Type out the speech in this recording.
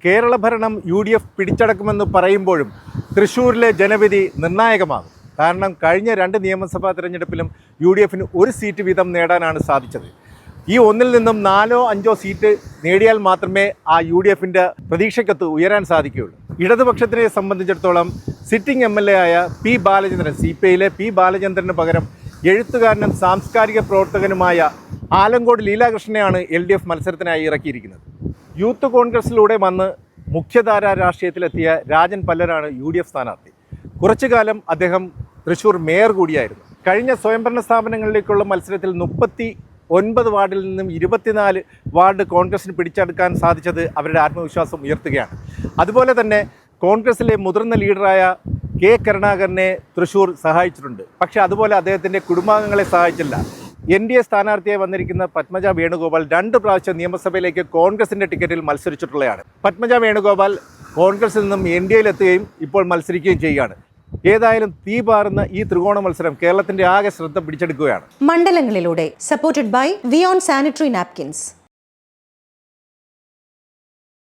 കേരള ഭരണം UDF പിടിച്ചടക്കുമെന്ന് പറയുമ്പോഴും തൃശ്ശൂരിലെ ജനവിധി നിർണായകമാകും. കാരണം കഴിഞ്ഞ 2 നിയമസഭാ തെരഞ്ഞെടുപ്പിലും UDFന് ഒരു സീറ്റ് വീതം നേടാനാണ് സാധിച്ചത്. ഈ ഒന്നിൽ നിന്നും 4ഓ 5ഓ സീറ്റ് നേടിയാൽ മാത്രമേ ആ UDFൻ്റെ പ്രതീക്ഷയ്ക്കൊത്ത് ഉയരാൻ സാധിക്കുകയുള്ളൂ. ഇടതുപക്ഷത്തിനെ സംബന്ധിച്ചിടത്തോളം സിറ്റിംഗ് MLA ആയ പി ബാലചന്ദ്രൻ, CPIയിലെ പി ബാലചന്ദ്രന് പകരം എഴുത്തുകാരനും സാംസ്കാരിക പ്രവർത്തകനുമായ ആലങ്കോട് ലീലാകൃഷ്ണനെയാണ് LDF മത്സരത്തിനായി ഇറക്കിയിരിക്കുന്നത്. യൂത്ത് കോൺഗ്രസിലൂടെ വന്ന് മുഖ്യധാരാ രാഷ്ട്രീയത്തിലെത്തിയ രാജൻ പല്ലരാണ് UDF സ്ഥാനാർത്ഥി. കുറച്ചു കാലം അദ്ദേഹം തൃശ്ശൂർ മേയർ കൂടിയായിരുന്നു. കഴിഞ്ഞ സ്വയംഭരണ സ്ഥാപനങ്ങളിലേക്കുള്ള മത്സരത്തിൽ 39 വാർഡിൽ നിന്നും 24 വാർഡ് കോൺഗ്രസിന് പിടിച്ചെടുക്കാൻ സാധിച്ചത് അവരുടെ ആത്മവിശ്വാസം ഉയർത്തുകയാണ്. അതുപോലെ തന്നെ കോൺഗ്രസിലെ മുതിർന്ന ലീഡറായ കെ കരുണാകരനെ തൃശ്ശൂർ സഹായിച്ചിട്ടുണ്ട്. പക്ഷേ അതുപോലെ അദ്ദേഹത്തിൻ്റെ കുടുംബാംഗങ്ങളെ സഹായിച്ചില്ല. NDA സ്ഥാനാർത്ഥിയായി വന്നിരിക്കുന്ന പത്മജ വേണുഗോപാൽ 2 പ്രാവശ്യം നിയമസഭയിലേക്ക് കോൺഗ്രസിൻ്റെ ടിക്കറ്റിൽ മത്സരിച്ചിട്ടുള്ളതാണ്. പത്മജ വേണുഗോപാൽ കോൺഗ്രസിൽ നിന്നും NDAയിലെത്തുകയും ഇപ്പോൾ മത്സരിക്കുകയും ചെയ്യുകയാണ്. ഏതായാലും തീ പാറുന്ന ഈ ത്രികോണ മത്സരം കേരളത്തിന്റെ ആകെ ശ്രദ്ധ പിടിച്ചെടുക്കുകയാണ്. മണ്ഡലങ്ങളിലൂടെ സപ്പോർട്ടഡ് ബൈ വിയോൺ സാനിറ്ററി നാപ്കിൻസ്.